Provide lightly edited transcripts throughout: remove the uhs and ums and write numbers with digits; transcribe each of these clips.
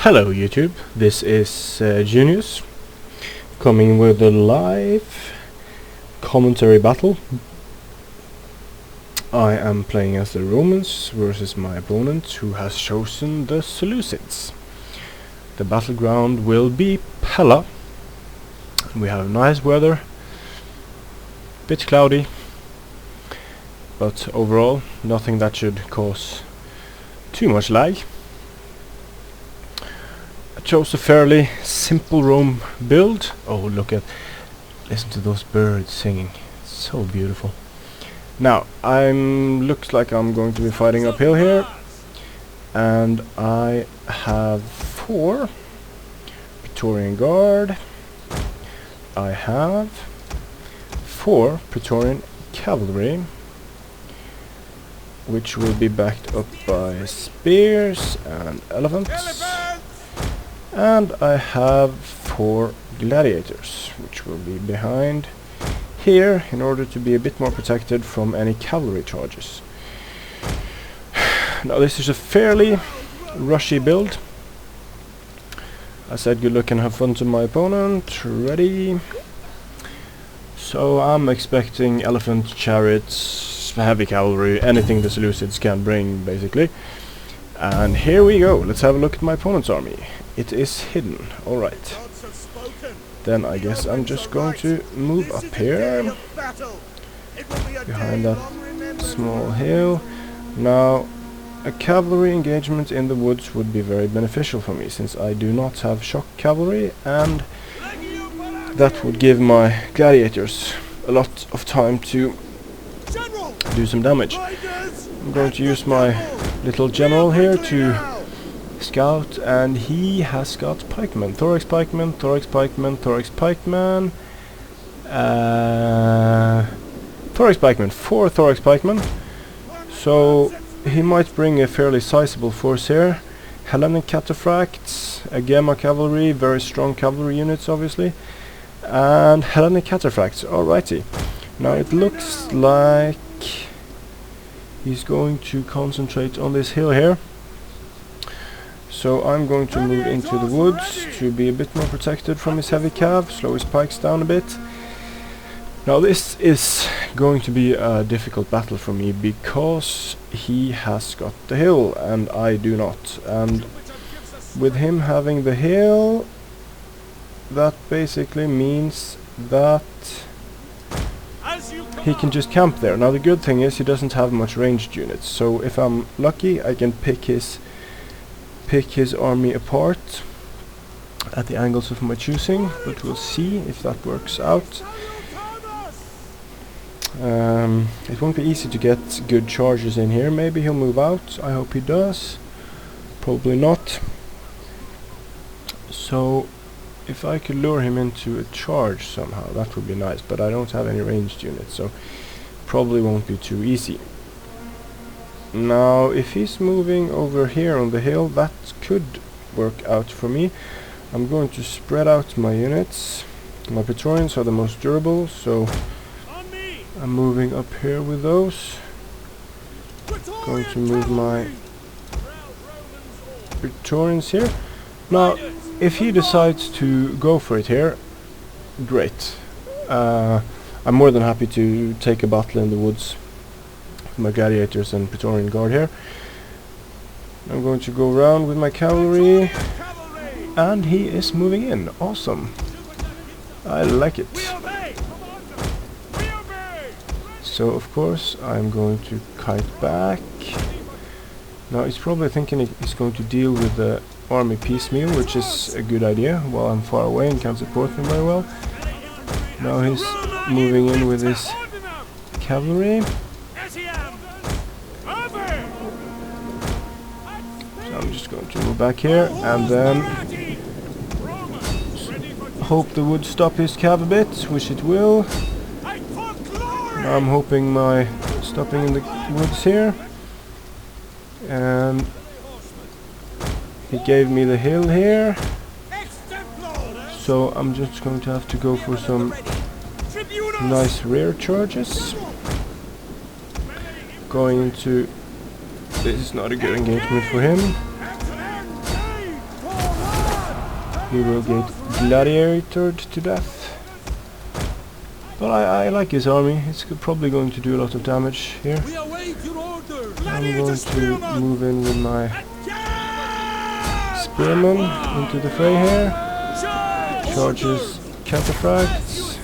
Hello YouTube, this is Junius coming with a live commentary battle. I am playing as the Romans versus my opponent who has chosen the Seleucids. The battleground will be Pella. We have nice weather, bit cloudy, but overall nothing that should cause too much lag. I chose a fairly simple Rome build. Oh, listen to those birds singing. It's so beautiful. Now, looks like I'm going to be fighting uphill here, and I have 4 Praetorian Guard. I have 4 Praetorian Cavalry, which will be backed up by spears and elephants. And I have 4 gladiators, which will be behind here in order to be a bit more protected from any cavalry charges. Now this is a fairly rushy build. I said good luck and have fun to my opponent. Ready? So I'm expecting elephant chariots, heavy cavalry, anything the Seleucids can bring basically. And here we go. Let's have a look at my opponent's army. It is hidden. Alright. Then I guess I'm just going to move up here behind that small hill. Now, a cavalry engagement in the woods would be very beneficial for me, since I do not have shock cavalry, and that would give my gladiators a lot of time to do some damage. I'm going to use my little general here to scout, and he has got pikemen. Thorax pikemen, thorax pikemen, thorax pikemen. Thorax pikemen, 4 thorax pikemen. So he might bring a fairly sizable force here. Hellenic cataphracts, a gamma cavalry, very strong cavalry units obviously, and Hellenic cataphracts. Alrighty. Now it looks like he's going to concentrate on this hill here. So I'm going to move into the woods to be a bit more protected from his heavy cav, slow his pikes down a bit. Now this is going to be a difficult battle for me because he has got the hill and I do not. And with him having the hill, that basically means that he can just camp there. Now the good thing is he doesn't have much ranged units, so if I'm lucky I can pick his army apart at the angles of my choosing, but we'll see if that works out. It won't be easy to get good charges in here. Maybe he'll move out. I hope he does. Probably not. So if I could lure him into a charge somehow, that would be nice, but I don't have any ranged units, so probably won't be too easy. Now if he's moving over here on the hill, that could work out for me. I'm going to spread out my units. My Praetorians are the most durable, so I'm moving up here with those. Going to move my Praetorians here. Now if he decides to go for it here, great. I'm more than happy to take a battle in the woods. My gladiators and Praetorian Guard here. I'm going to go around with my cavalry, and he is moving in. Awesome. I like it. So of course I'm going to kite back. Now he's probably thinking he's going to deal with the army piecemeal, which is a good idea, while I'm far away and can't support him very well. Now he's moving in with his cavalry. I'm just going to move back here and then hope the wood stop his cav a bit, which it will. Now I'm hoping my stopping in the woods here, and he gave me the hill here, so I'm just going to have to go for some nice rear charges. Going into, this is not a good engagement for him. He will get gladiatored to death. But I like his army. It's probably going to do a lot of damage here. I'm going to move in with my spearmen into the fray here. Charges cataphracts.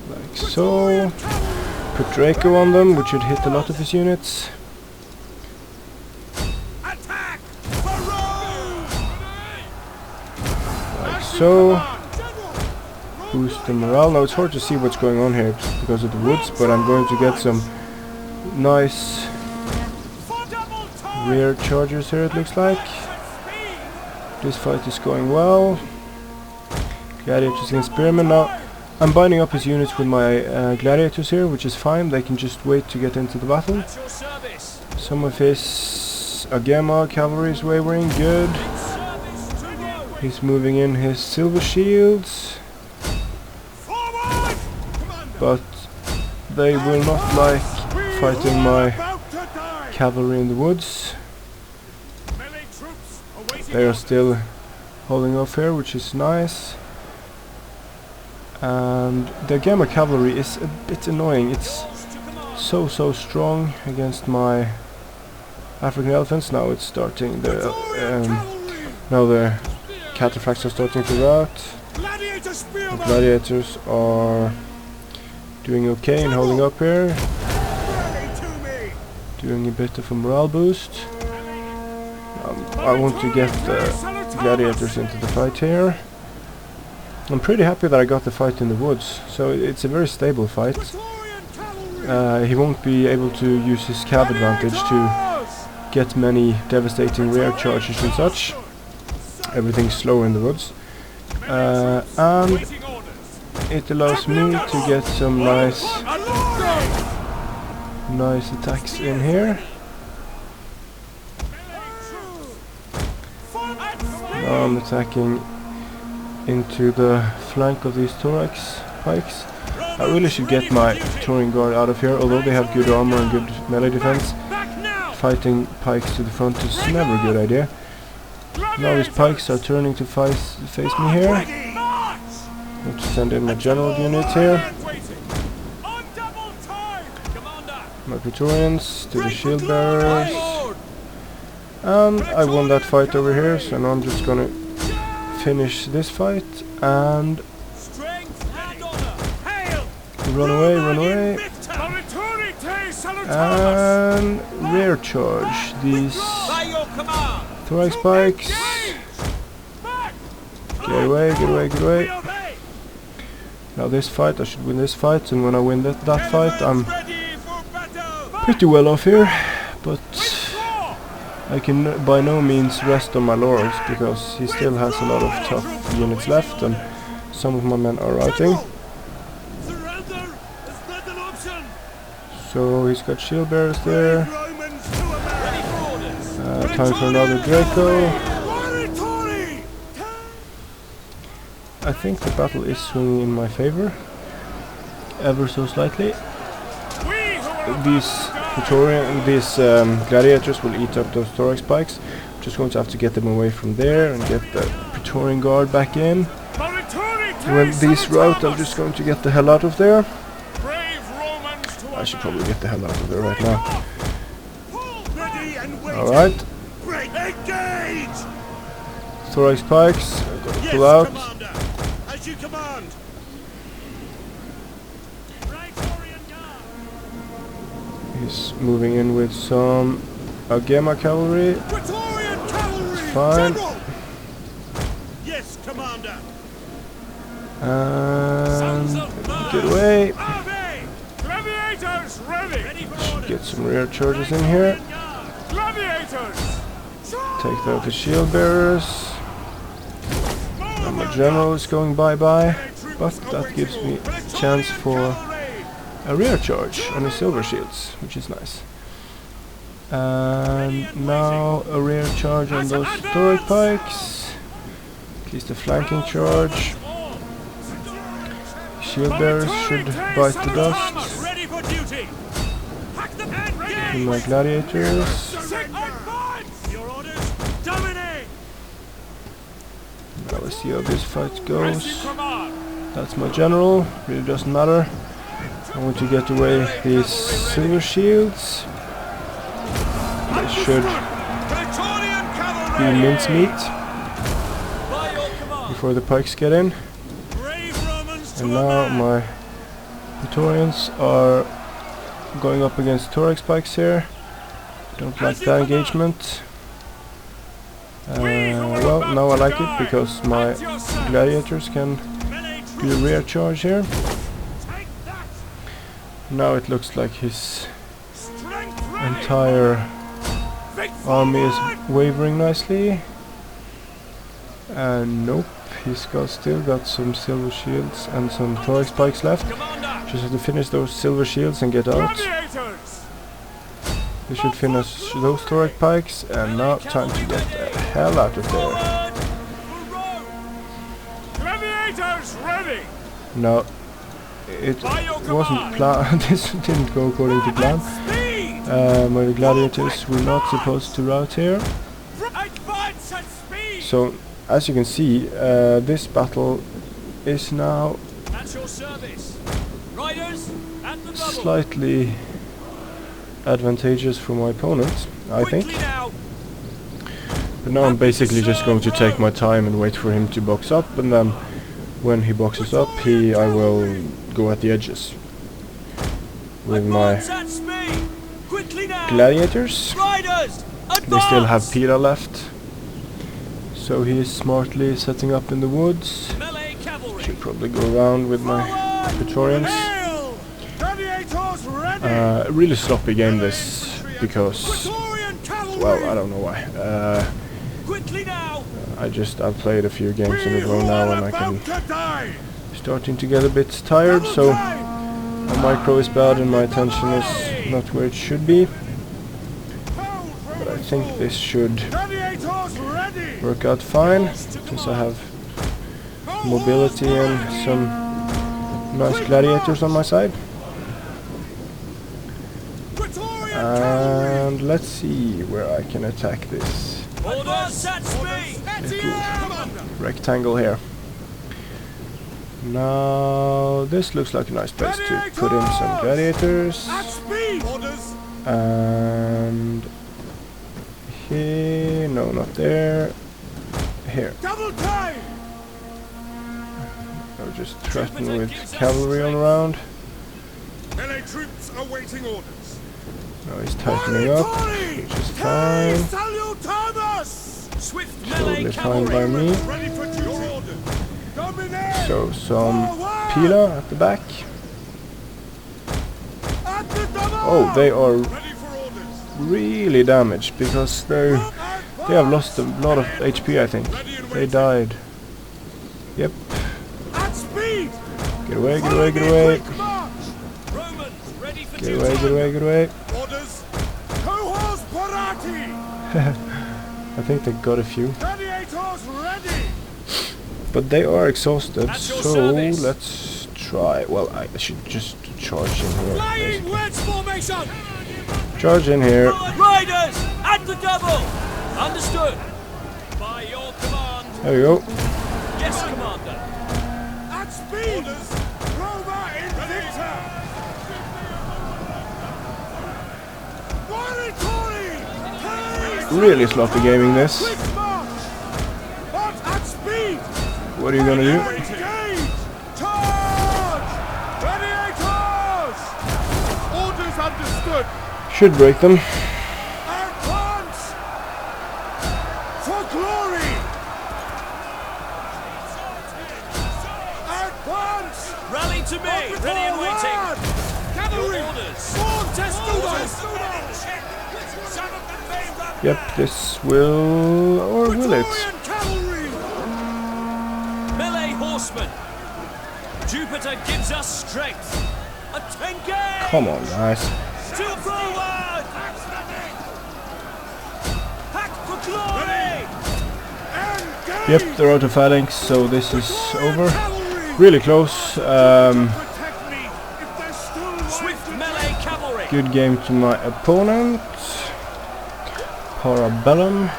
Like so. Put Draco on them, which should hit a lot of his units. Like so. Boost the morale. Now it's hard to see what's going on here because of the woods, but I'm going to get some nice rear chargers here, it looks like. This fight is going well. Gladiators against spearmen. Now I'm binding up his units with my gladiators here, which is fine. They can just wait to get into the battle. Some of his Agema cavalry is wavering. Good. He's moving in his silver shields. But they will not like fighting my cavalry in the woods. They are still holding off here, which is nice. And the Gamma cavalry is a bit annoying. It's so strong against my African elephants. Now it's starting now the cataphracts are starting to rout. The gladiators are doing okay and holding up here. Doing a bit of a morale boost. I want to get the gladiators into the fight here. I'm pretty happy that I got the fight in the woods, so it's a very stable fight. He won't be able to use his cav advantage to get many devastating rear charges and such. Everything's slower in the woods. And it allows me to get some nice attacks in here. Now I'm attacking into the flank of these thorax pikes. I really should get my touring guard out of here, although they have good armor and good melee defense. Fighting pikes to the front is never a good idea. Now these pikes are turning to face me here. I'm going to send in my general unit here. My Praetorians to the shield bearers. And I won that fight over here, so now I'm just gonna finish this fight and run away. And rear charge these thorax spikes. Get away. Now this fight, I should win this fight, and when I win that fight, I'm pretty well off here, but I can by no means rest on my laurels, because he still has a lot of tough units left, and some of my men are routing. So he's got shield bearers there. Time for another Draco. I think the battle is swinging in my favor, ever so slightly. These gladiators will eat up those thorax spikes. I'm just going to have to get them away from there and get the Praetorian Guard back in. When these rout, I'm just going to get the hell out of there. I should probably get the hell out of there right now. Alright. Thorax spikes, I've got to pull out. He's moving in with some Agema cavalry. It's fine. Yes, Commander. And get away. Gladiators ready. Should get some rear charges in here. Gladiators. Take out the shield bearers. And my general is going bye-bye, but that gives me a chance for a rear charge on the silver shields, which is nice. And now a rear charge on those thorax pikes. At least a flanking charge. Shield bearers should bite the dust. to my gladiators. Your orders, dominate. Now let's see how this fight As goes. you command. That's my general, really doesn't matter. I want to get away these silver shields. They should Praetorian be cavalry. mincemeat By your command. before the pikes get in. Brave Romans to And a now man. my Praetorians are going up against Thorax pikes here. Don't like that engagement. Well, now I like it because my gladiators can do a rear charge here. Take that. Now it looks like his Strength ready. entire Feet army forward. is wavering nicely. And nope, he's still got some silver shields and some thorax pikes left. Commander. Just have to finish those silver shields and get out. Gladiators. We should finish those thorax pikes, and now time to get the hell out of there. Forward. For Rome. Gladiators ready. No, it By your wasn't command. planned. This didn't go according to plan. Speed. My gladiators were not supposed to rout here. Advance at speed. So, as you can see, this battle is now At your service. Riders at the double. slightly advantageous for my opponent, I think. Quickly now. But now I'm basically just going to take my time and wait for him to box up, and then when he boxes up, I will go at the edges with my Advance at speed. Quickly now. gladiators. Riders. They still have Advance. Pila left, so he is smartly setting up in the woods. Melee cavalry. Should probably go around with my Praetorians. Hail. Gladiators ready. Really sloppy game this, because, Praetorian cavalry. well, I don't know why. Quickly now. I've played a few games in a row now, and I can to die. starting to get a bit tired, so my micro is bad and my attention is not where it should be. But I think this should Gladiators ready. work out fine, since I have mobility and some nice gladiators on my side. Praetorian cavalry. And let's see where I can attack this Orders at speed. rectangle here. Now this looks like a nice place to put in some gladiators. At speed. Orders. And here, no, not there. Here. Double time. I'll just threaten with cavalry all around. Melee troops awaiting orders. Now he's tightening up, which is fine. Swift Totally fine by me. Ready for your orders. Dominate. So some Pila at the back. At the double. Oh, they are Ready for orders. really damaged because they have lost a lot of HP, I think. They died. Yep. At speed. Get away, get away, get away. Romans ready for Get away, get away, get away. Orders. Cohors parati. I think they got a few. Gladiators ready. But they are exhausted, At your so service. let's try. Well, I should just charge in here. Flying basically. wedge formation. Charge in here. Riders at the double. Understood. By your command. There we go. Yes, Commander. At speed. Orders. Roma Invicta. Really sloppy gaming this. Quick march. But at speed. What are you gonna do? Engage. Charge. Gladiators. Orders understood. Should break them. Advance. For glory. Advance. Rally to me. Ready and waiting. Cavalry. Orders. Form testudos. Yep, this will... or will it? Cavalry. Melee horsemen. Jupiter gives us strength. Engage. Come on, guys. Still forward. Pack for glory. Engage. Yep, they're out of phalanx, so this is over. Cavalry. Really close. Protect me if there's still swift Melee cavalry. Good game to my opponent. Parabellum.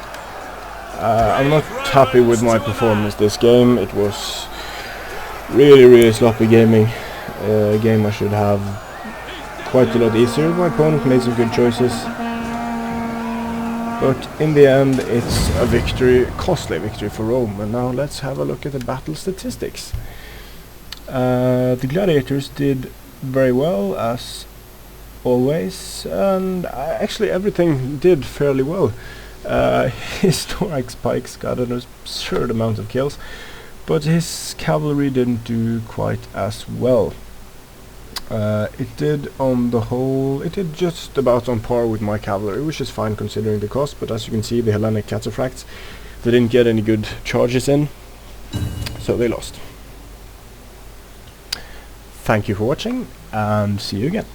I'm not happy with my performance this game. It was really sloppy gaming. Game I should have quite a lot easier. My opponent made some good choices. But in the end it's a victory, costly victory for Rome. And now let's have a look at the battle statistics. The gladiators did very well as always, and actually everything did fairly well. His Thorax Pikes got an absurd amount of kills, but his cavalry didn't do quite as well. It did on the whole, it did just about on par with my cavalry, which is fine considering the cost, but as you can see the Hellenic cataphracts, they didn't get any good charges in, so they lost. Thank you for watching, and see you again.